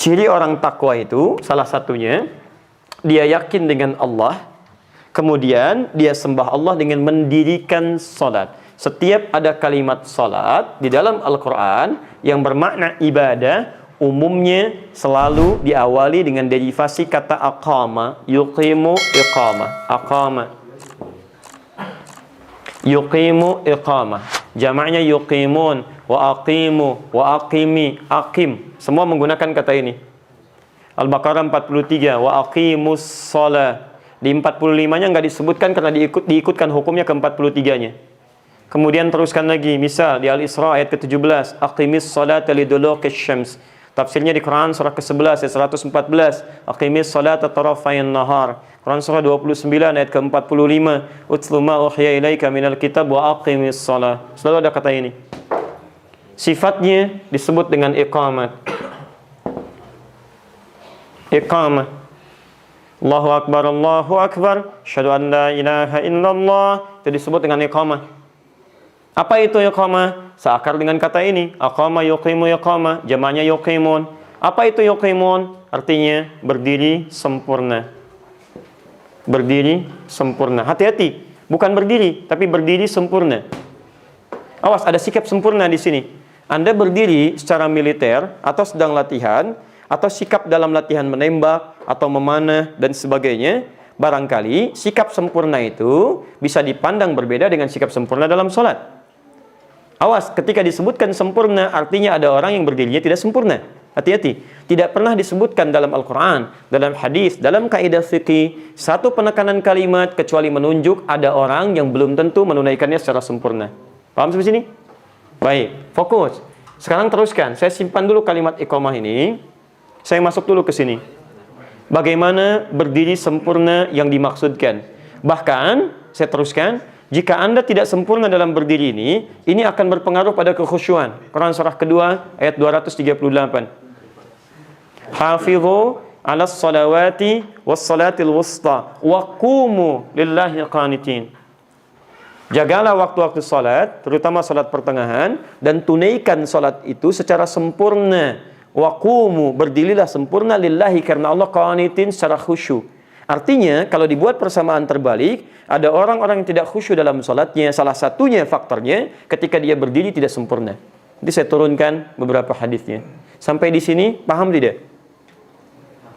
Ciri orang takwa itu salah satunya dia yakin dengan Allah, kemudian dia sembah Allah dengan mendirikan salat. Setiap ada kalimat salat di dalam Al-Quran yang bermakna ibadah, umumnya selalu diawali dengan derivasi kata aqama, yuqimu, iqama. Aqama, yuqimu, iqama. Jamaknya yuqimun, wa aqimu, wa aqimi, aqim. Semua menggunakan kata ini. Al-Baqarah 43, wa aqimus shalah. Di 45-nya nggak disebutkan karena diikutkan hukumnya ke 43-nya. Kemudian teruskan lagi, misal di Al-Isra ayat ke-17, aqimis salata liduluqis syams. Tafsirnya di Quran surah ke-11 ayat 114, aqimis salata tarafayn nahar. Quran surah 29 ayat ke-45, utlu ma uhiya ilaika minal kitab wa aqimis salah. Selalu ada kata ini. Sifatnya disebut dengan iqamat. Iqamah. Allahu akbar, Allahu akbar, asyhadu an la ilaha illallah. Itu disebut dengan iqamah. Apa itu iqamah? Seakar dengan kata ini, aqama yuqimu iqamah, jamaknya yuqimun. Apa itu yuqimun? Artinya berdiri sempurna. Berdiri sempurna. Hati-hati, bukan berdiri, tapi berdiri sempurna. Awas, ada sikap sempurna di sini. Anda berdiri secara militer atau sedang latihan, atau sikap dalam latihan menembak atau memanah dan sebagainya. Barangkali sikap sempurna itu bisa dipandang berbeda dengan sikap sempurna dalam sholat. Awas, ketika disebutkan sempurna, artinya ada orang yang berdirinya tidak sempurna. Hati-hati, tidak pernah disebutkan dalam Al-Quran, dalam hadis, dalam kaidah fikih satu penekanan kalimat kecuali menunjuk ada orang yang belum tentu menunaikannya secara sempurna. Paham sampai sini? Baik, fokus. Sekarang teruskan. Saya simpan dulu kalimat iqamah ini. Saya masuk dulu ke sini. Bagaimana berdiri sempurna yang dimaksudkan? Bahkan, saya teruskan, jika Anda tidak sempurna dalam berdiri ini akan berpengaruh pada kekhusyuan. Quran surah kedua ayat 238. Hafidhu 'alas salawati was salatil wusta wa qumu lillahi qanitin. Jagalah waktu-waktu salat, terutama salat pertengahan, dan tunaikan salat itu secara sempurna. Wa qumu, berdirilah sempurna lillahi, karena Allah, qanitin, secara khusyuk. Artinya, kalau dibuat persamaan terbalik, ada orang-orang yang tidak khusyuk dalam salatnya. Salah satunya faktornya ketika dia berdiri tidak sempurna. Nanti saya turunkan beberapa hadisnya. Sampai di sini paham tidak?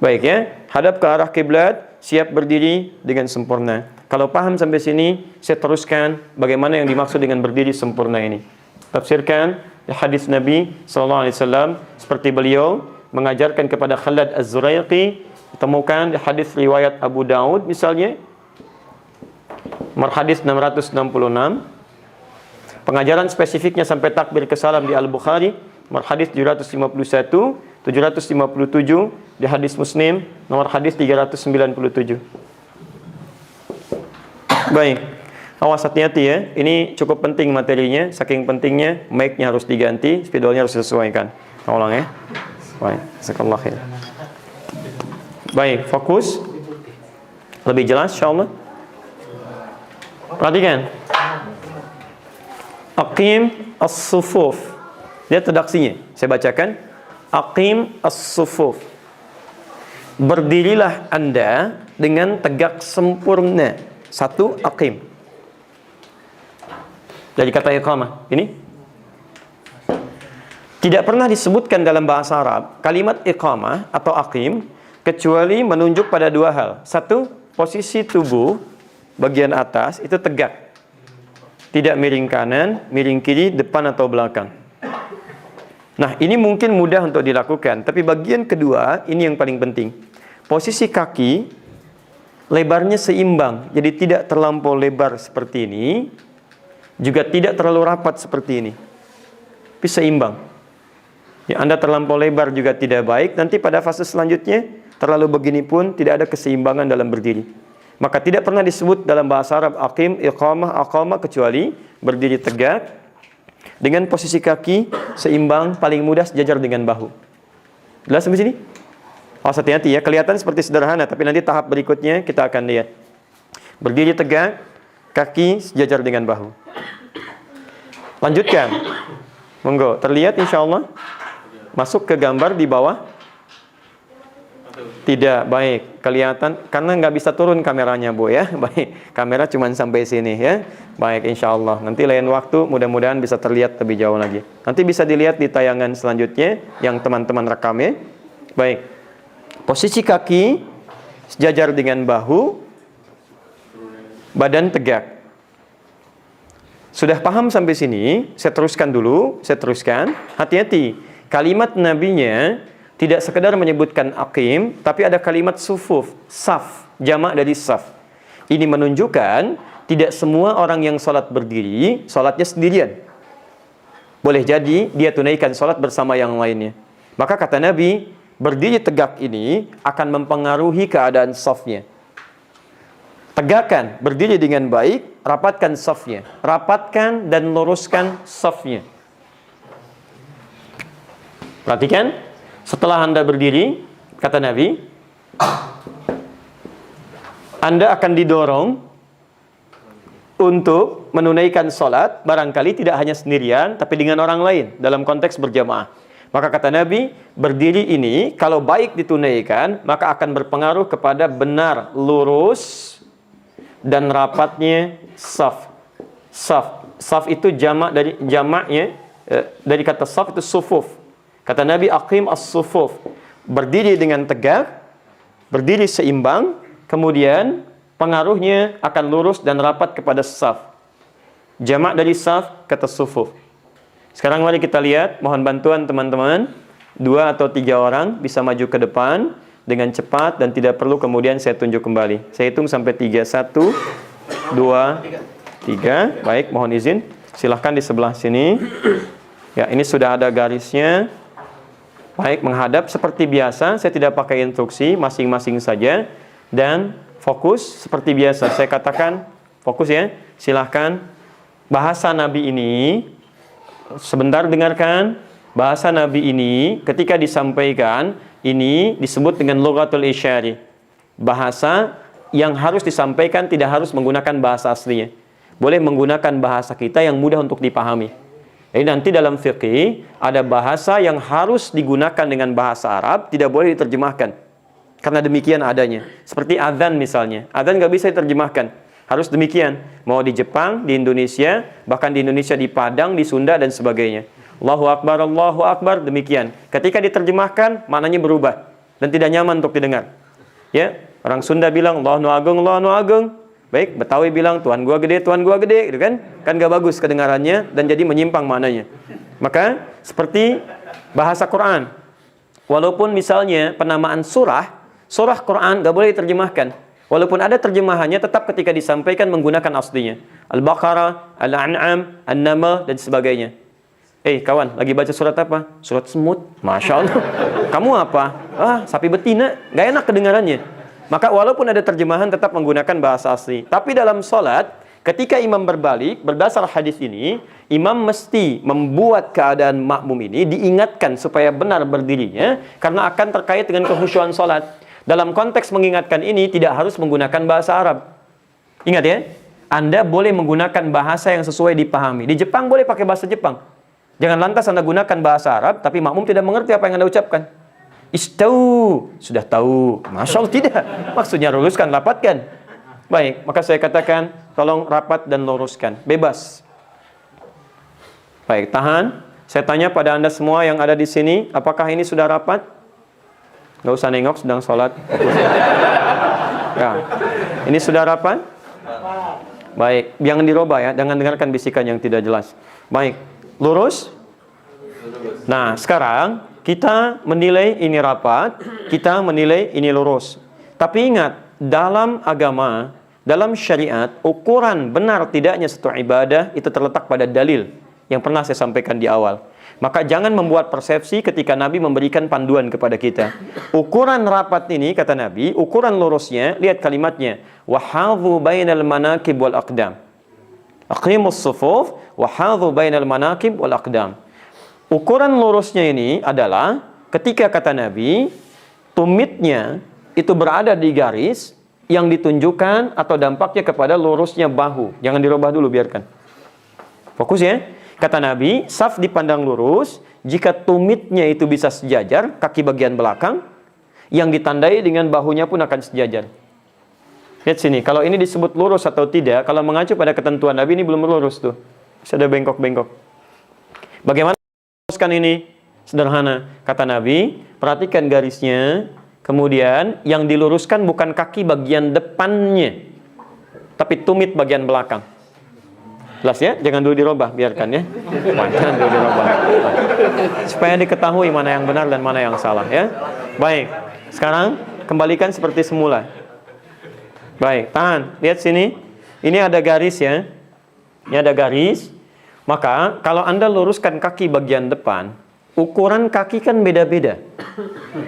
Baik ya, hadap ke arah kiblat, siap berdiri dengan sempurna. Kalau paham sampai sini, saya teruskan bagaimana yang dimaksud dengan berdiri sempurna ini. Tafsirkan hadis Nabi SAW seperti beliau mengajarkan kepada Khalad Az-Zuraiqi. Temukan di hadis riwayat Abu Daud misalnya, nomor hadis 666. Pengajaran spesifiknya sampai takbir ke salam di Al-Bukhari, nomor hadis 751, 757 di hadis Muslim, nomor hadis 397. Baik, awas hati-hati ya. Ini cukup penting materinya, saking pentingnya mic-nya harus diganti, spidolnya harus disesuaikan. Tolong ya. Baik, jazakallahu khair. Baik, fokus. Lebih jelas insyaallah. Perhatikan. Aqim as-sufuf. Lihat redaksinya. Saya bacakan. Aqim as-sufuf. Berdirilah Anda dengan tegak sempurna. Satu, aqim. Jadi kata iqamah. Ini tidak pernah disebutkan dalam bahasa Arab kalimat iqamah atau aqim kecuali menunjuk pada dua hal. Satu, posisi tubuh bagian atas itu tegak. Tidak miring kanan, miring kiri, depan atau belakang. Nah, ini mungkin mudah untuk dilakukan. Tapi bagian kedua, ini yang paling penting. Posisi kaki, lebarnya seimbang. Jadi tidak terlampau lebar seperti ini, juga tidak terlalu rapat seperti ini. Tapi seimbang. Ya, Anda terlampau lebar juga tidak baik. Nanti pada fase selanjutnya, terlalu begini pun tidak ada keseimbangan dalam berdiri. Maka tidak pernah disebut dalam bahasa Arab aqim, iqamah, aqamah kecuali berdiri tegak dengan posisi kaki seimbang, paling mudah sejajar dengan bahu. Jelas sampai sini? Awas hati-hati ya, kelihatan seperti sederhana, tapi nanti tahap berikutnya kita akan lihat. Berdiri tegak, kaki sejajar dengan bahu. Lanjutkan. Monggo, terlihat insyaallah. Masuk ke gambar di bawah. Tidak, baik. Kelihatan, karena nggak bisa turun kameranya, Bu ya. Baik, kamera cuma sampai sini ya. Baik, insya Allah. Nanti lain waktu mudah-mudahan bisa terlihat lebih jauh lagi. Nanti bisa dilihat di tayangan selanjutnya yang teman-teman rekam ya. Baik. Posisi kaki sejajar dengan bahu, badan tegak. Sudah paham sampai sini? Saya teruskan dulu, saya teruskan. Hati-hati. Kalimat nabinya tidak sekedar menyebutkan aqim, tapi ada kalimat sufuf, saf, jamak dari saf. Ini menunjukkan tidak semua orang yang sholat berdiri, sholatnya sendirian. Boleh jadi dia tunaikan sholat bersama yang lainnya. Maka kata Nabi, berdiri tegak ini akan mempengaruhi keadaan safnya. Tegakkan, berdiri dengan baik, rapatkan safnya. Rapatkan dan luruskan safnya. Perhatikan. Setelah Anda berdiri, kata Nabi, Anda akan didorong untuk menunaikan sholat, barangkali tidak hanya sendirian, tapi dengan orang lain, dalam konteks berjamaah. Maka kata Nabi, berdiri ini, kalau baik ditunaikan, maka akan berpengaruh kepada benar, lurus, dan rapatnya saf. Saf itu jamaknya dari kata saf itu sufuf. Kata Nabi, aqim as-sufuf. Berdiri dengan tegak, berdiri seimbang, kemudian pengaruhnya akan lurus dan rapat kepada saf. Jamak dari saf, kata sufuf. Sekarang mari kita lihat, mohon bantuan teman-teman. 2 atau 3 orang bisa maju ke depan dengan cepat dan tidak perlu kemudian saya tunjuk kembali. Saya hitung sampai 3. 1, 2, 3. Baik, mohon izin. Silahkan di sebelah sini. Ya, ini sudah ada garisnya. Baik, menghadap seperti biasa, saya tidak pakai instruksi, masing-masing saja. Dan fokus seperti biasa, saya katakan fokus ya, silahkan. Bahasa Nabi ini, sebentar dengarkan, bahasa Nabi ini ketika disampaikan, ini disebut dengan lughatul isyari. Bahasa yang harus disampaikan tidak harus menggunakan bahasa aslinya. Boleh menggunakan bahasa kita yang mudah untuk dipahami. Jadi nanti dalam fikih ada bahasa yang harus digunakan dengan bahasa Arab, tidak boleh diterjemahkan. Karena demikian adanya. Seperti adzan misalnya. Adzan nggak bisa diterjemahkan. Harus demikian. Mau di Jepang, di Indonesia, bahkan di Indonesia di Padang, di Sunda dan sebagainya. Allahu Akbar, demikian. Ketika diterjemahkan, maknanya berubah dan tidak nyaman untuk didengar. Ya, orang Sunda bilang Allahu Agung. Baik, Betawi bilang Tuhan gua gede, gitu kan? Kan gak bagus kedengarannya dan jadi menyimpang maknanya. Maka seperti bahasa Quran. Walaupun misalnya penamaan surah Quran gak boleh diterjemahkan. Walaupun ada terjemahannya, tetap ketika disampaikan menggunakan aslinya. Al-Baqarah, Al-An'am, An-Naml dan sebagainya. Kawan, lagi baca surat apa? Surat semut. Masya Allah. Kamu apa? Sapi betina. Gak enak kedengarannya. Maka walaupun ada terjemahan tetap menggunakan bahasa asli. Tapi dalam sholat, ketika imam berbalik, berdasar hadis ini, imam mesti membuat keadaan makmum ini diingatkan supaya benar berdirinya, karena akan terkait dengan kehusyuan sholat. Dalam konteks mengingatkan ini, tidak harus menggunakan bahasa Arab. Ingat ya, Anda boleh menggunakan bahasa yang sesuai dipahami. Di Jepang boleh pakai bahasa Jepang. Jangan lantas Anda gunakan bahasa Arab, tapi makmum tidak mengerti apa yang Anda ucapkan. Istau, sudah tahu. Masya Allah, tidak. Maksudnya luluskan, rapatkan. Baik, maka saya katakan, tolong rapat dan luruskan. Bebas. Baik, tahan. Saya tanya pada Anda semua yang ada di sini, apakah ini sudah rapat? Nggak usah nengok, sedang sholat. Ya. Ini sudah rapat? Baik, jangan dirubah ya. Jangan dengarkan bisikan yang tidak jelas. Baik, lurus? Nah, sekarang kita menilai ini rapat, kita menilai ini lurus. Tapi ingat, dalam agama, dalam syariat, ukuran benar tidaknya satu ibadah itu terletak pada dalil yang pernah saya sampaikan di awal. Maka jangan membuat persepsi ketika Nabi memberikan panduan kepada kita. Ukuran rapat ini, kata Nabi, ukuran lurusnya, lihat kalimatnya. وَحَاذُوا بَيْنَ الْمَنَاكِبْ وَالْأَقْدَامِ Aqimus sufuf وَحَاذُوا بَيْنَ الْمَنَاكِبْ وَالْأَقْدَامِ. Ukuran lurusnya ini adalah ketika kata Nabi, tumitnya itu berada di garis yang ditunjukkan atau dampaknya kepada lurusnya bahu. Jangan dirubah dulu, biarkan. Fokus ya. Kata Nabi, saf dipandang lurus jika tumitnya itu bisa sejajar, kaki bagian belakang. Yang ditandai dengan bahunya pun akan sejajar. Lihat sini, kalau ini disebut lurus atau tidak, kalau mengacu pada ketentuan Nabi ini belum lurus tuh. Masih ada bengkok-bengkok. Bagaimana luruskan ini? Sederhana. Kata Nabi, perhatikan garisnya. Kemudian yang diluruskan bukan kaki bagian depannya, tapi tumit bagian belakang. Jelas ya? Jangan dulu dirubah, biarkan ya. Jangan dulu dirubah. Supaya diketahui mana yang benar dan mana yang salah ya. Baik. Sekarang kembalikan seperti semula. Baik, tahan. Lihat sini. Ini ada garis ya. Ini ada garis. Maka kalau Anda luruskan kaki bagian depan, ukuran kaki kan beda-beda.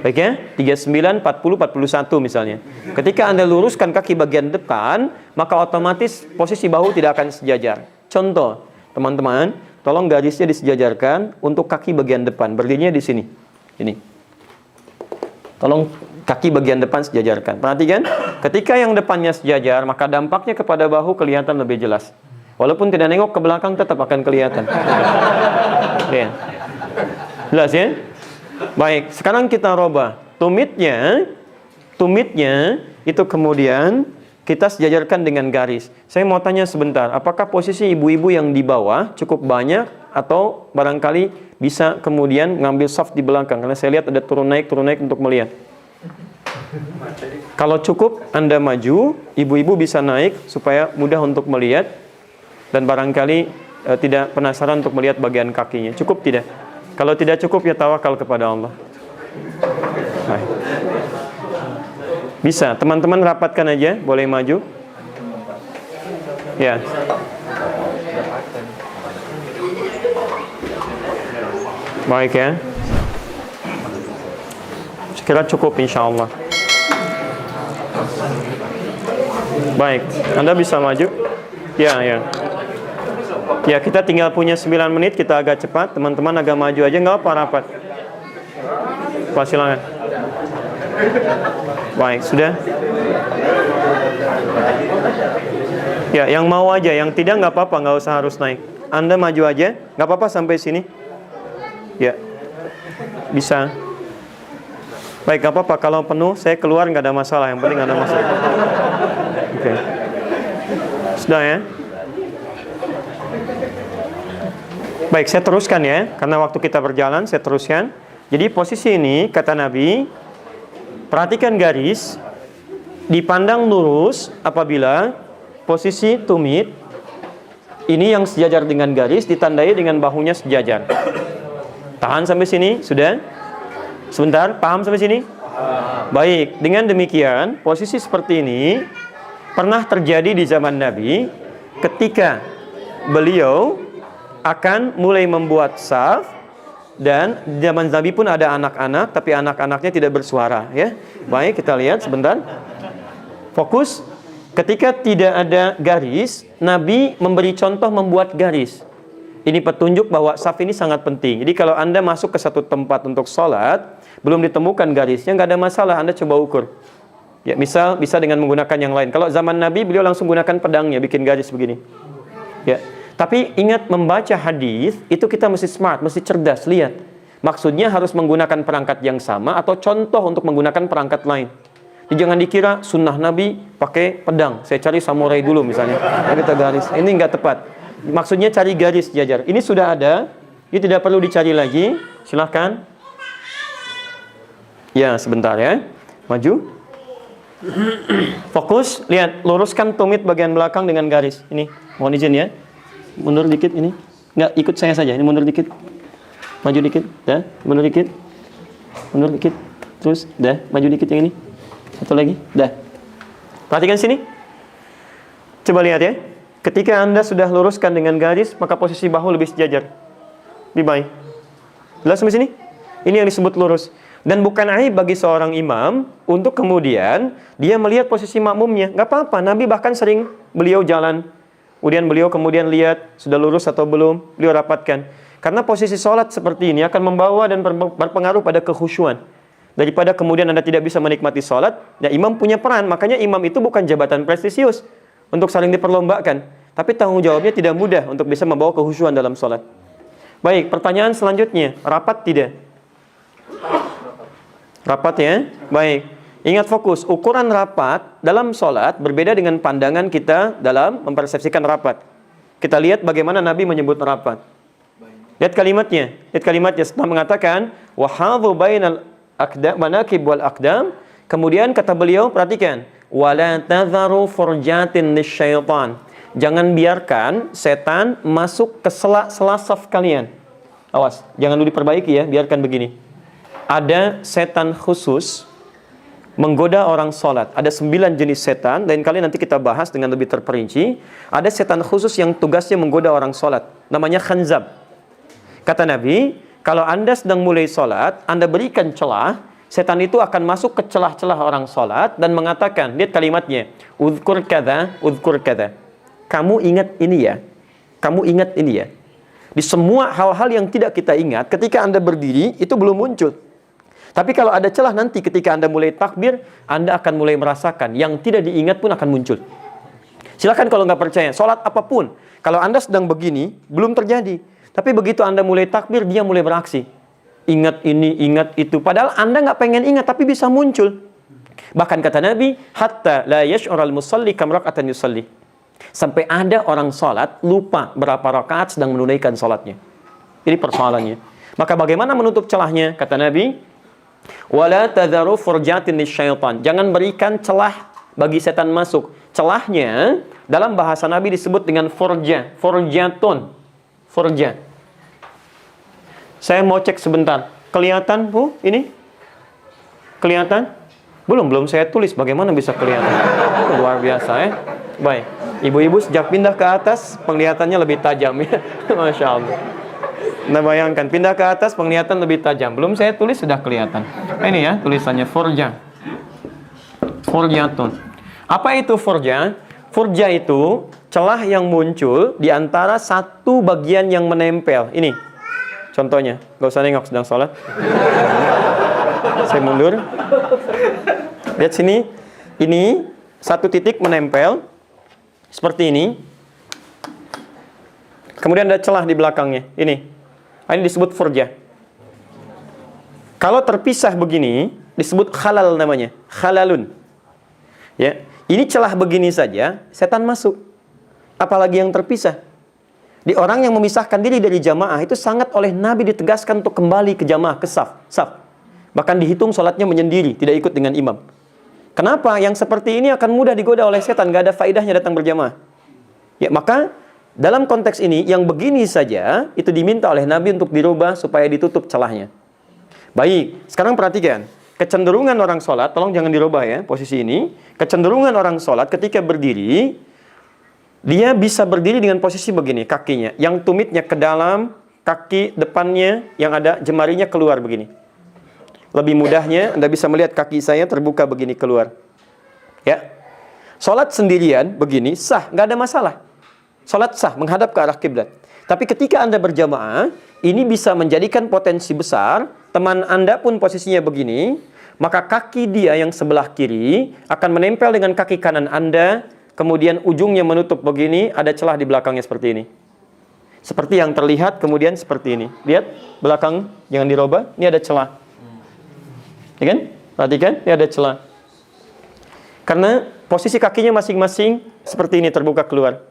Baik ya? 39, 40, 41 misalnya. Ketika Anda luruskan kaki bagian depan, maka otomatis posisi bahu tidak akan sejajar. Contoh, teman-teman, tolong garisnya disejajarkan untuk kaki bagian depan. Berdirinya di sini. Ini. Tolong kaki bagian depan sejajarkan. Perhatikan, ketika yang depannya sejajar, maka dampaknya kepada bahu kelihatan lebih jelas. Walaupun tidak nengok ke belakang, tetap akan kelihatan. Ya. Jelas ya? Baik, sekarang kita robah. Tumitnya itu kemudian kita sejajarkan dengan garis. Saya mau tanya sebentar, apakah posisi ibu-ibu yang di bawah cukup banyak atau barangkali bisa kemudian mengambil saf di belakang? Karena saya lihat ada turun naik untuk melihat. Kalau cukup, Anda maju, ibu-ibu bisa naik supaya mudah untuk melihat dan barangkali tidak penasaran untuk melihat bagian kakinya. Cukup tidak? Kalau tidak cukup, ya tawakal kepada Allah. Baik. Bisa, teman-teman rapatkan aja, boleh maju. Ya. Baik ya. Sekira cukup insya Allah. Baik, Anda bisa maju. Ya. Ya, kita tinggal punya 9 menit, kita agak cepat. Teman-teman agak maju aja, nggak apa rapat. Pak, silakan. Baik, sudah. Ya, yang mau aja, yang tidak nggak apa-apa, nggak usah harus naik. Anda maju aja, nggak apa-apa sampai sini. Ya, bisa. Baik, nggak apa-apa. Kalau penuh, saya keluar nggak ada masalah. Yang penting nggak ada masalah. Oke. Sudah ya. Baik, saya teruskan ya, karena waktu kita berjalan, saya teruskan. Jadi posisi ini, kata Nabi, perhatikan garis, dipandang lurus apabila posisi tumit, ini yang sejajar dengan garis, ditandai dengan bahunya sejajar. Tahan sampai sini, sudah? Sebentar, paham sampai sini? Baik, dengan demikian, posisi seperti ini pernah terjadi di zaman Nabi, ketika beliau akan mulai membuat saf, dan zaman Nabi pun ada anak-anak, tapi anak-anaknya tidak bersuara ya. Baik, kita lihat sebentar. Fokus. Ketika tidak ada garis, Nabi memberi contoh membuat garis. Ini petunjuk bahwa saf ini sangat penting. Jadi kalau Anda masuk ke satu tempat untuk sholat, belum ditemukan garisnya, nggak ada masalah, Anda coba ukur. Ya, misal bisa dengan menggunakan yang lain. Kalau zaman Nabi, beliau langsung gunakan pedangnya, bikin garis begini. Ya. Tapi ingat, membaca hadis itu kita mesti smart, mesti cerdas. Lihat, maksudnya harus menggunakan perangkat yang sama atau contoh untuk menggunakan perangkat lain. Jadi jangan dikira sunnah Nabi pakai pedang. Saya cari samurai dulu misalnya. Kita garis. Ini nggak tepat. Maksudnya cari garis jajar. Ini sudah ada. Ini tidak perlu dicari lagi. Silahkan. Ya, sebentar ya. Maju. Fokus. Lihat, luruskan tumit bagian belakang dengan garis. Ini, mohon izin ya. Mundur dikit ini. Enggak, ikut saya saja. Ini mundur dikit. Maju dikit. Dah. Mundur dikit. Mundur dikit. Terus. Dah. Maju dikit yang ini. Satu lagi. Dah. Perhatikan sini. Coba lihat ya. Ketika Anda sudah luruskan dengan garis, maka posisi bahu lebih sejajar. Lebih baik. Jelas sampai sini? Ini yang disebut lurus. Dan bukan aib bagi seorang imam untuk kemudian dia melihat posisi makmumnya. Enggak apa-apa. Nabi bahkan sering beliau jalan. Kemudian beliau lihat sudah lurus atau belum, beliau rapatkan. Karena posisi sholat seperti ini akan membawa dan berpengaruh pada kekhusyuan. Daripada kemudian Anda tidak bisa menikmati sholat, ya imam punya peran. Makanya imam itu bukan jabatan prestisius untuk saling diperlombakan. Tapi tanggung jawabnya tidak mudah untuk bisa membawa kekhusyuan dalam sholat. Baik, pertanyaan selanjutnya, rapat tidak? Rapat ya? Baik. Ingat fokus, ukuran rapat dalam sholat berbeda dengan pandangan kita dalam mempersepsikan rapat. Kita lihat bagaimana Nabi menyebut rapat. Lihat kalimatnya. Setelah mengatakan wahadhu bainal manakib wal aqdam, kemudian kata beliau, perhatikan, wala tadharu furjatin lisyaitan. Jangan biarkan setan masuk ke sela-sela saf kalian. Awas, jangan dulu diperbaiki ya, biarkan begini. Ada setan khusus menggoda orang sholat. Ada 9 jenis setan, lain kali nanti kita bahas dengan lebih terperinci. Ada setan khusus yang tugasnya menggoda orang sholat. Namanya khanzab. Kata Nabi, kalau Anda sedang mulai sholat, Anda berikan celah, setan itu akan masuk ke celah-celah orang sholat dan mengatakan, lihat kalimatnya, udhkur kada, udhkur kada. Kamu ingat ini ya, kamu ingat ini ya. Di semua hal-hal yang tidak kita ingat, ketika Anda berdiri, itu belum muncul. Tapi kalau ada celah nanti ketika Anda mulai takbir, Anda akan mulai merasakan yang tidak diingat pun akan muncul. Silakan kalau nggak percaya, sholat apapun, kalau Anda sedang begini, belum terjadi. Tapi begitu Anda mulai takbir, dia mulai beraksi. Ingat ini, ingat itu. Padahal Anda nggak pengen ingat, tapi bisa muncul. Bahkan kata Nabi, hatta la yash'ural musalli kam raka'atan yusalli. Sampai ada orang sholat, lupa berapa rakaat sedang menunaikan sholatnya. Ini persoalannya. Maka bagaimana menutup celahnya? Kata Nabi, wala tadharu furjatin lisyaitan. Jangan berikan celah bagi setan masuk. Celahnya dalam bahasa Nabi disebut dengan furja, furjatun, furja. Saya mau cek sebentar. Kelihatan, Bu? Ini? Kelihatan? Belum saya tulis. Bagaimana bisa kelihatan? Luar biasa ya. Baik. Ibu-ibu sejak pindah ke atas, penglihatannya lebih tajam ya. Masya Allah. Nah bayangkan, pindah ke atas, penglihatan lebih tajam. Belum saya tulis, sudah kelihatan. Ini ya, tulisannya furja. Furjatun. Apa itu furja? Furja itu celah yang muncul di antara satu bagian yang menempel. Ini. Contohnya, gak usah nengok sedang sholat. Saya mundur. Lihat sini. Ini satu titik menempel. Seperti ini. Kemudian ada celah di belakangnya. Ini disebut furja. Kalau terpisah begini, disebut khalal namanya. Khalalun. Ya, ini celah begini saja, setan masuk. Apalagi yang terpisah. Di orang yang memisahkan diri dari jamaah itu sangat oleh Nabi ditegaskan untuk kembali ke jamaah, ke saf. Bahkan dihitung sholatnya menyendiri, tidak ikut dengan imam. Kenapa? Yang seperti ini akan mudah digoda oleh setan, gak ada faedahnya datang berjamaah. Ya, maka dalam konteks ini, yang begini saja, itu diminta oleh Nabi untuk dirubah supaya ditutup celahnya. Baik, sekarang perhatikan. Kecenderungan orang sholat, tolong jangan dirubah ya, posisi ini. Kecenderungan orang sholat ketika berdiri, dia bisa berdiri dengan posisi begini, kakinya. Yang tumitnya ke dalam, kaki depannya yang ada jemarinya keluar begini. Lebih mudahnya, Anda bisa melihat kaki saya terbuka begini keluar. Ya, sholat sendirian begini, sah, nggak ada masalah. Sholat sah, menghadap ke arah kiblat. Tapi ketika Anda berjamaah, ini bisa menjadikan potensi besar. Teman Anda pun posisinya begini, maka kaki dia yang sebelah kiri akan menempel dengan kaki kanan Anda, kemudian ujungnya menutup begini, ada celah di belakangnya seperti ini. Seperti yang terlihat, kemudian seperti ini. Lihat, belakang jangan dirubah, ini ada celah. Ya kan? Perhatikan, ini ada celah. Karena posisi kakinya masing-masing seperti ini, terbuka keluar.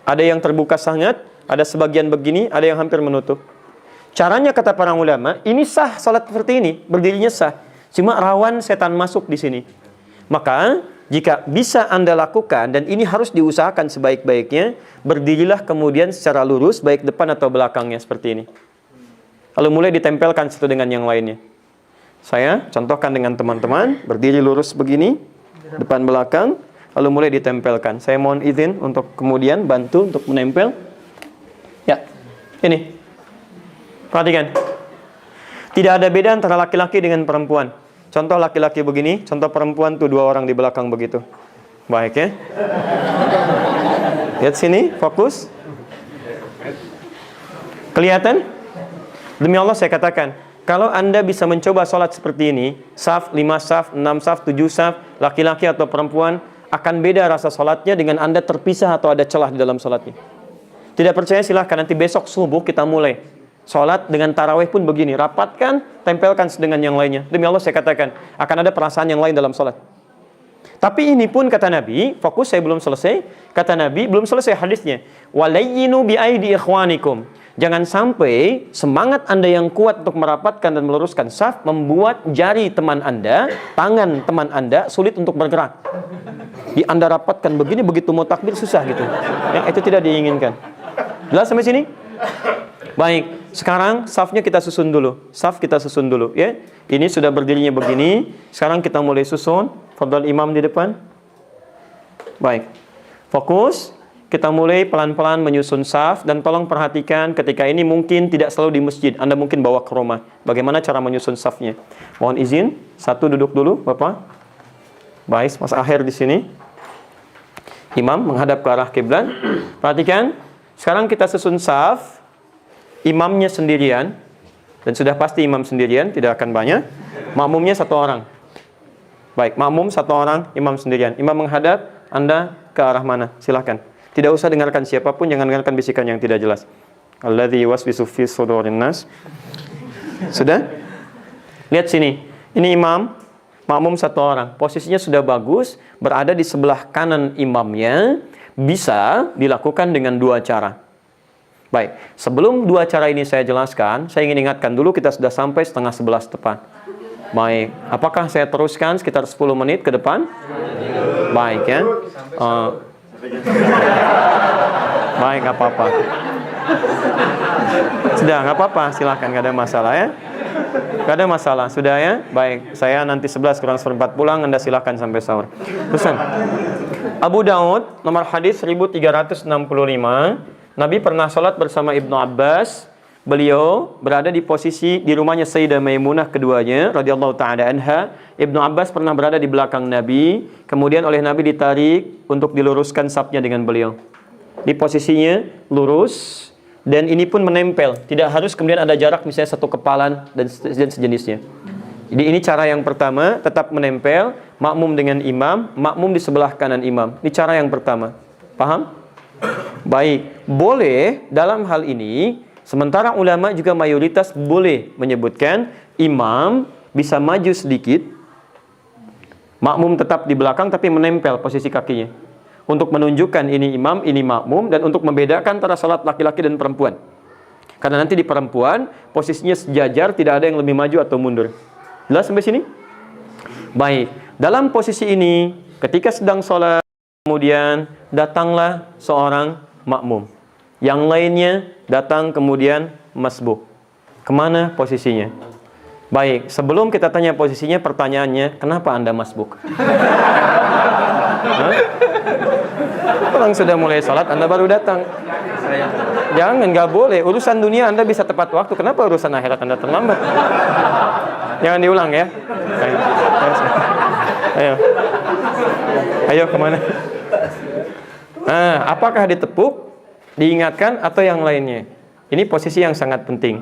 Ada yang terbuka sangat, ada sebagian begini, ada yang hampir menutup. Caranya kata para ulama, ini sah salat seperti ini, berdirinya sah. Cuma rawan setan masuk di sini. Maka jika bisa Anda lakukan, dan ini harus diusahakan sebaik-baiknya, berdirilah kemudian secara lurus, baik depan atau belakangnya seperti ini. Lalu mulai ditempelkan satu dengan yang lainnya. Saya contohkan dengan teman-teman, berdiri lurus begini, depan belakang, lalu mulai ditempelkan. Saya mohon izin untuk kemudian bantu untuk menempel. Ya, ini. Perhatikan. Tidak ada beda antara laki-laki dengan perempuan. Contoh laki-laki begini, contoh perempuan tuh 2 orang di belakang begitu. Baik ya. Lihat sini, fokus. Kelihatan? Demi Allah saya katakan, kalau Anda bisa mencoba sholat seperti ini, saf, 5 saf, 6 saf, 7 saf, laki-laki atau perempuan, akan beda rasa sholatnya dengan Anda terpisah atau ada celah di dalam sholatnya. Tidak percaya silahkan, nanti besok subuh kita mulai. Sholat dengan tarawih pun begini, rapatkan, tempelkan dengan yang lainnya. Demi Allah saya katakan, akan ada perasaan yang lain dalam sholat. Tapi ini pun kata Nabi, fokus saya belum selesai, kata Nabi, belum selesai hadisnya. Walayyinu bi'aidi ikhwanikum. Jangan sampai semangat Anda yang kuat untuk merapatkan dan meluruskan saf membuat jari teman Anda, tangan teman Anda sulit untuk bergerak. Di Anda rapatkan begini, begitu mau takbir susah gitu. Yang itu tidak diinginkan. Jelas sampai sini? Baik, sekarang safnya kita susun dulu. Saf kita susun dulu, ya. Ini sudah berdirinya begini. Sekarang kita mulai susun. Fadhal imam di depan. Baik. Fokus. Kita mulai pelan-pelan menyusun saf dan tolong perhatikan ketika ini mungkin tidak selalu di masjid. Anda mungkin bawa ke rumah. Bagaimana cara menyusun safnya? Mohon izin, satu duduk dulu, Bapak. Baik, Mas Akhir di sini. Imam menghadap ke arah kiblat. Perhatikan. Sekarang kita susun saf. Imamnya sendirian, dan sudah pasti imam sendirian, tidak akan banyak. Makmumnya satu orang. Baik, makmum satu orang, imam sendirian. Imam menghadap, Anda ke arah mana? Silahkan. Tidak usah dengarkan siapapun, jangan dengarkan bisikan yang tidak jelas. Alladzi yuwaswisu fi sudurin nas. Sudah? Lihat sini. Ini imam, makmum satu orang. Posisinya sudah bagus, berada di sebelah kanan imamnya. Bisa dilakukan dengan dua cara. Baik, sebelum dua cara ini saya jelaskan, saya ingin ingatkan dulu kita sudah sampai 10:30 tepat. Baik, apakah saya teruskan sekitar 10 menit ke depan? Baik ya. Baik, nggak apa-apa. Sudah, nggak apa-apa, silahkan, nggak ada masalah ya. Nggak ada masalah, sudah ya. Baik, saya nanti 11 kurang 1/4 pulang, Anda silahkan sampai sahur. Pesan. Abu Daud, nomor hadis 1365. Nabi pernah sholat bersama Ibnu Abbas. Beliau berada di posisi di rumahnya Sayyidah Maimunah keduanya radhiyallahu taala anha. Ibnu Abbas pernah berada di belakang Nabi, kemudian oleh Nabi ditarik untuk diluruskan safnya dengan beliau. Di posisinya lurus dan ini pun menempel. Tidak harus kemudian ada jarak misalnya satu kepalan dan sejenisnya. Jadi ini cara yang pertama, tetap menempel, makmum dengan imam, makmum di sebelah kanan imam. Ini cara yang pertama. Paham? Baik, boleh dalam hal ini, sementara ulama juga mayoritas boleh menyebutkan imam bisa maju sedikit, makmum tetap di belakang tapi menempel posisi kakinya. Untuk menunjukkan ini imam, ini makmum, dan untuk membedakan antara salat laki-laki dan perempuan. Karena nanti di perempuan, posisinya sejajar, tidak ada yang lebih maju atau mundur. Jelas sampai sini? Baik, dalam posisi ini, ketika sedang sholat, kemudian datanglah seorang makmum. Yang lainnya datang kemudian masbuk. Kemana posisinya? Baik, sebelum kita tanya posisinya, pertanyaannya, kenapa Anda masbuk? Orang sudah mulai sholat, Anda baru datang. Jangan, nggak boleh. Urusan dunia Anda bisa tepat waktu. Kenapa urusan akhirat Anda terlambat? Jangan diulang ya. Ayo. Ayo kemana? Apakah ditepuk, diingatkan, atau yang lainnya? Ini posisi yang sangat penting.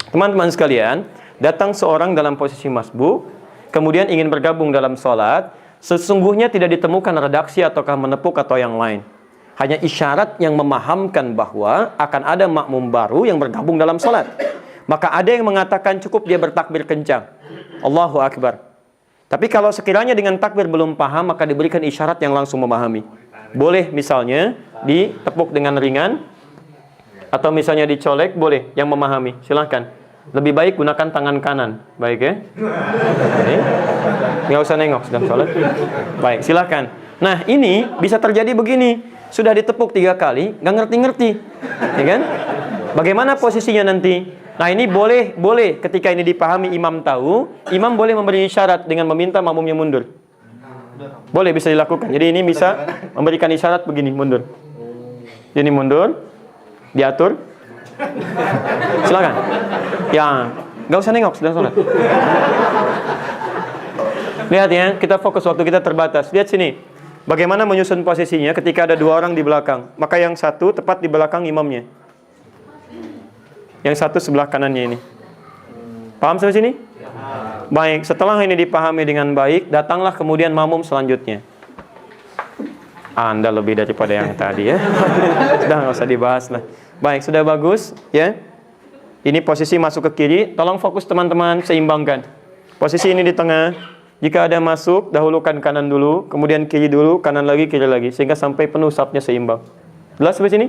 Teman-teman sekalian, datang seorang dalam posisi masbuk, kemudian ingin bergabung dalam sholat, sesungguhnya tidak ditemukan redaksi ataukah menepuk atau yang lain. Hanya isyarat yang memahamkan bahwa akan ada makmum baru yang bergabung dalam sholat. Maka ada yang mengatakan cukup dia bertakbir kencang. Allahu Akbar. Tapi kalau sekiranya dengan takbir belum paham, maka diberikan isyarat yang langsung memahami. Boleh misalnya ditepuk dengan ringan, atau misalnya dicolek, boleh yang memahami. Silahkan. Lebih baik gunakan tangan kanan. Baik ya. Nggak usah nengok sedang sholat. Baik, silahkan. Nah ini bisa terjadi begini. Sudah ditepuk 3 kali, nggak ngerti-ngerti. Ya kan? Bagaimana posisinya nanti? Nah ini boleh ketika ini dipahami imam tahu, imam boleh memberi isyarat dengan meminta makmumnya mundur. Boleh, bisa dilakukan. Jadi ini bisa memberikan isyarat begini, mundur. Ini mundur, diatur. Silakan. Ya, nggak usah nengok, sudah sholat. Lihat ya, kita fokus, waktu kita terbatas. Lihat sini, bagaimana menyusun posisinya ketika ada 2 orang di belakang. Maka yang satu tepat di belakang imamnya, yang satu sebelah kanannya ini. Paham sampai sini? Baik, setelah ini dipahami dengan baik, datanglah kemudian makmum selanjutnya. Anda lebih daripada yang tadi ya. Sudah nggak usah dibahas lah. Baik, sudah bagus ya. Ini posisi masuk ke kiri. Tolong fokus teman-teman, seimbangkan. Posisi ini di tengah. Jika ada masuk, dahulukan kanan dulu, kemudian kiri dulu, kanan lagi, kiri lagi, sehingga sampai penuh safnya seimbang. Jelas sampai sini?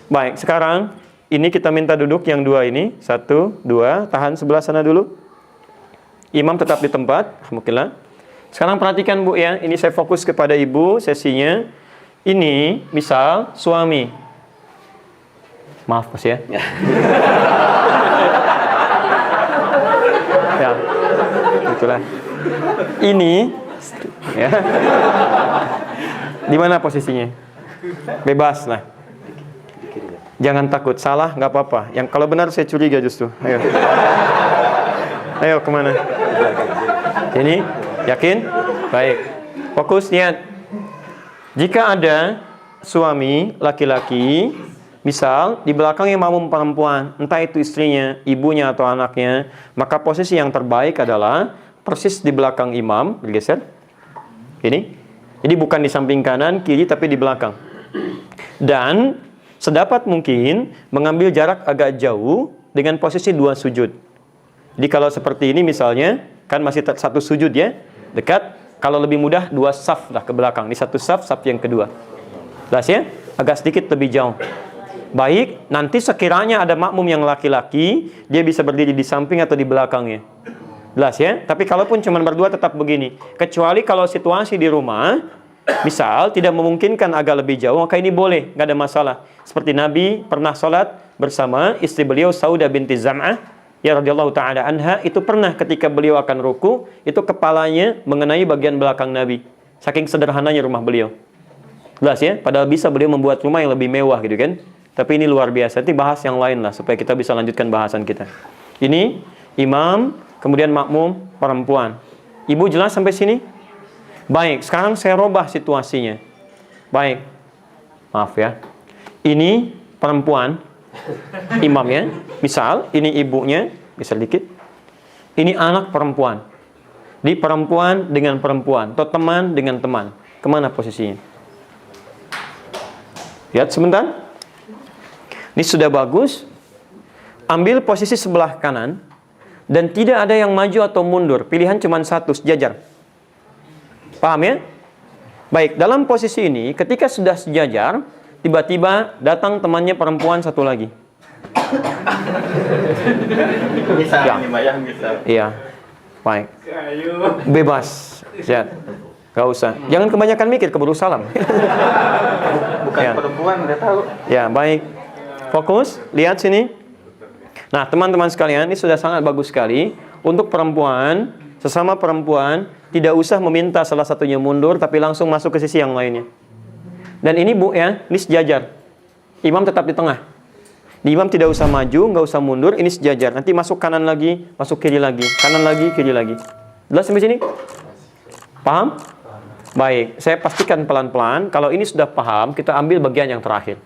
Baik, sekarang ini kita minta duduk yang dua ini. 1, 2, tahan sebelah sana dulu. Imam tetap di tempat. Alhamdulillah. Sekarang perhatikan Bu ya, ini saya fokus kepada ibu sesinya. Ini misal suami. Maaf Mas ya. Ya, itulah. Ini, ya. Di mana posisinya? Bebas lah. Jangan takut, salah nggak apa-apa. Yang kalau benar saya curiga justru. Ayo, ayo kemana? Ini, yakin? Baik. Fokus niat. Jika ada suami laki-laki, misal di belakangnya makmum perempuan, entah itu istrinya, ibunya atau anaknya, maka posisi yang terbaik adalah persis di belakang imam, bergeser. Ini. Jadi bukan di samping kanan, kiri, tapi di belakang. Dan sedapat mungkin mengambil jarak agak jauh dengan posisi 2 sujud. Jadi kalau seperti ini misalnya, kan masih satu sujud ya, dekat. Kalau lebih mudah 2 saf lah ke belakang. Di 1 saf, saf yang kedua. Jelas ya? Agak sedikit lebih jauh. Baik, nanti sekiranya ada makmum yang laki-laki, dia bisa berdiri di samping atau di belakangnya. Jelas ya? Tapi kalaupun cuma berdua tetap begini. Kecuali kalau situasi di rumah, misal tidak memungkinkan agak lebih jauh, maka ini boleh, nggak ada masalah. Seperti Nabi pernah sholat bersama istri beliau Saudah binti Zam'ah, ya radhiyallahu ta'ala anha, itu pernah ketika beliau akan ruku, itu kepalanya mengenai bagian belakang Nabi. Saking sederhananya rumah beliau. Jelas ya? Padahal bisa beliau membuat rumah yang lebih mewah gitu kan. Tapi ini luar biasa. Nanti bahas yang lain lah supaya kita bisa lanjutkan bahasan kita. Ini imam, kemudian makmum perempuan. Ibu jelas sampai sini? Baik, sekarang saya robah situasinya. Baik. Maaf ya. Ini perempuan, imamnya. Misal, ini ibunya, bisa dikit. Ini anak perempuan. Di perempuan dengan perempuan, atau teman dengan teman. Kemana posisinya? Lihat sebentar. Ini sudah bagus. Ambil posisi sebelah kanan. Dan tidak ada yang maju atau mundur. Pilihan cuma satu, sejajar. Paham ya? Baik, dalam posisi ini, ketika sudah sejajar, tiba-tiba datang temannya perempuan satu lagi. Bisa, Ya. ini Mbak ya, bisa. Iya. Baik. Bebas. Siap. Gak usah. Jangan kebanyakan mikir, keburu salam. Bukan Ya. perempuan, udah tahu. Ya, baik. Fokus, lihat sini. Nah, teman-teman sekalian, ini sudah sangat bagus sekali. Untuk perempuan, sesama perempuan, tidak usah meminta salah satunya mundur, tapi langsung masuk ke sisi yang lainnya. Dan ini Bu ya, ini sejajar. Imam tetap di tengah. Di imam tidak usah maju, nggak usah mundur, ini sejajar. Nanti masuk kanan lagi, masuk kiri lagi. Kanan lagi, kiri lagi. Jelas sampai sini? Paham? Baik, saya pastikan pelan-pelan. Kalau ini sudah paham, kita ambil bagian yang terakhir.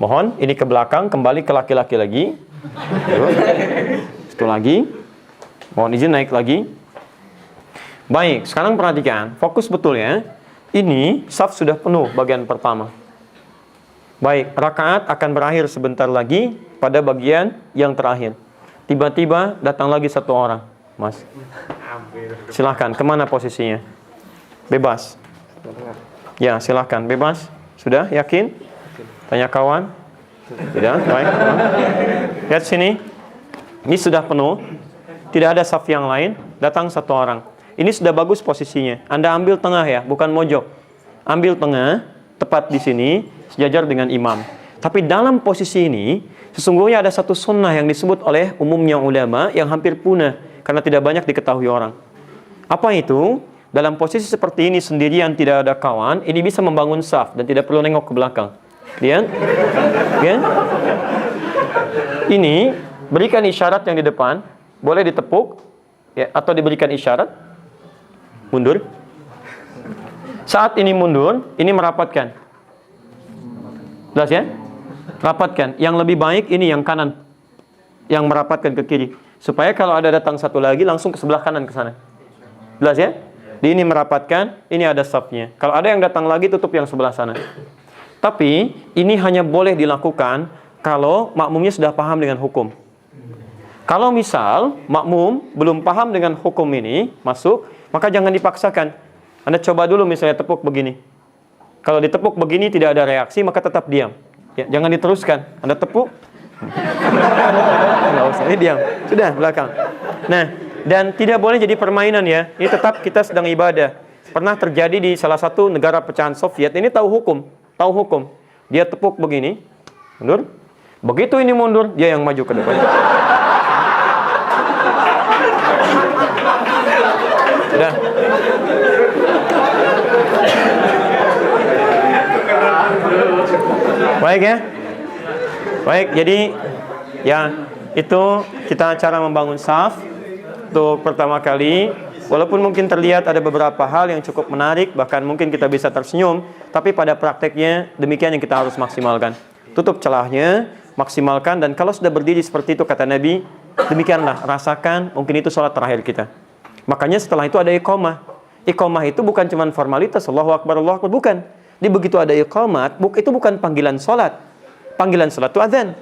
Mohon, ini ke belakang, kembali ke laki-laki lagi. Itu lagi. Mohon izin naik lagi. Baik, sekarang perhatikan. Fokus betul ya. Ini, saf sudah penuh bagian pertama. Baik, rakaat akan berakhir sebentar lagi pada bagian yang terakhir. Tiba-tiba datang lagi satu orang. Mas, silahkan, kemana posisinya? Bebas. Ya, silahkan, bebas. Sudah, yakin? Tanya kawan. Tidak, baik. Lihat sini. Ini sudah penuh. Tidak ada saf yang lain. Datang satu orang. Ini sudah bagus posisinya. Anda ambil tengah ya, bukan mojok. Ambil tengah, tepat di sini, sejajar dengan imam. Tapi dalam posisi ini, sesungguhnya ada satu sunnah yang disebut oleh umumnya ulama yang hampir punah karena tidak banyak diketahui orang. Apa itu? Dalam posisi seperti ini sendirian tidak ada kawan, ini bisa membangun saf dan tidak perlu nengok ke belakang. Lihat? Ya? Ini berikan isyarat yang di depan, boleh ditepuk ya, atau diberikan isyarat mundur. Saat ini mundur, ini merapatkan. Jelas ya? Rapatkan. Yang lebih baik ini yang kanan, yang merapatkan ke kiri, supaya kalau ada datang satu lagi langsung ke sebelah kanan ke sana. Jelas ya? Di ini merapatkan, ini ada safnya. Kalau ada yang datang lagi, tutup yang sebelah sana. Tapi ini hanya boleh dilakukan kalau makmumnya sudah paham dengan hukum. Kalau misal makmum belum paham dengan hukum ini, masuk, maka jangan dipaksakan. Anda coba dulu misalnya tepuk begini. Kalau ditepuk begini tidak ada reaksi, maka tetap diam. Ya, jangan diteruskan. Anda tepuk, nggak usah, ini diam. Sudah, belakang. Nah, dan tidak boleh jadi permainan ya. Ini tetap kita sedang ibadah. Pernah terjadi di salah satu negara pecahan Soviet. Ini tahu hukum. Dia tepuk begini, mundur. Begitu ini mundur, dia yang maju ke depan. Sudah. Baik ya. Baik, jadi ya itu kita cara membangun saf untuk pertama kali. Walaupun mungkin terlihat ada beberapa hal yang cukup menarik, bahkan mungkin kita bisa tersenyum, tapi pada prakteknya demikian yang kita harus maksimalkan. Tutup celahnya, maksimalkan, dan kalau sudah berdiri seperti itu kata Nabi, demikianlah, rasakan mungkin itu sholat terakhir kita. Makanya setelah itu ada iqamah. Iqamah itu bukan cuma formalitas, Allahu Akbar, bukan. Jadi begitu ada iqamat, itu bukan panggilan sholat. Panggilan sholat itu adzan.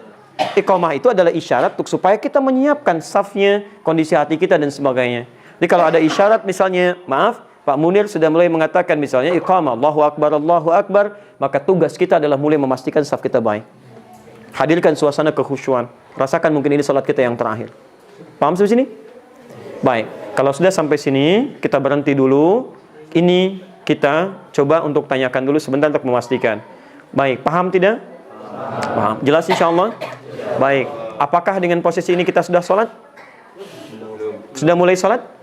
Iqamah itu adalah isyarat untuk supaya kita menyiapkan safnya, kondisi hati kita dan sebagainya. Jadi kalau ada isyarat misalnya, maaf, Pak Munir sudah mulai mengatakan misalnya iqamah, Allahu Akbar, maka tugas kita adalah mulai memastikan saf kita baik. Hadirkan suasana kekhusyuan. Rasakan mungkin ini salat kita yang terakhir. Paham sampai sini? Baik. Kalau sudah sampai sini, kita berhenti dulu. Ini kita coba untuk tanyakan dulu sebentar untuk memastikan. Baik, paham tidak? Paham. Jelas insyaallah? Baik. Apakah dengan posisi ini kita sudah sholat? Sudah mulai sholat?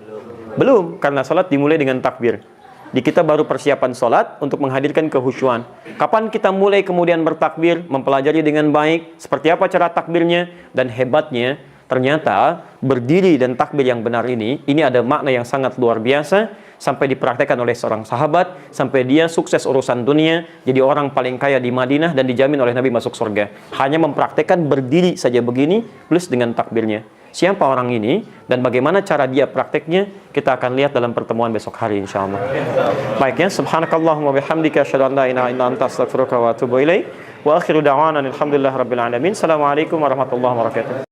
Belum, karena sholat dimulai dengan takbir. Di kita baru persiapan sholat untuk menghadirkan kehusyuan. Kapan kita mulai kemudian bertakbir, mempelajari dengan baik, seperti apa cara takbirnya, dan hebatnya, ternyata berdiri dan takbir yang benar ini ada makna yang sangat luar biasa, sampai dipraktekkan oleh seorang sahabat, sampai dia sukses urusan dunia, jadi orang paling kaya di Madinah, dan dijamin oleh Nabi masuk surga. Hanya mempraktekkan berdiri saja begini, plus dengan takbirnya. Siapa orang ini dan bagaimana cara dia prakteknya, kita akan lihat dalam pertemuan besok hari insyaallah. Baik ya, subhanakallahumma bihamdika asyhadu an la ilaha illa anta astaghfiruka wa atubu ilaik. Wa akhiru da'wana alhamdulillahirabbil alamin. Assalamualaikum warahmatullahi wabarakatuh.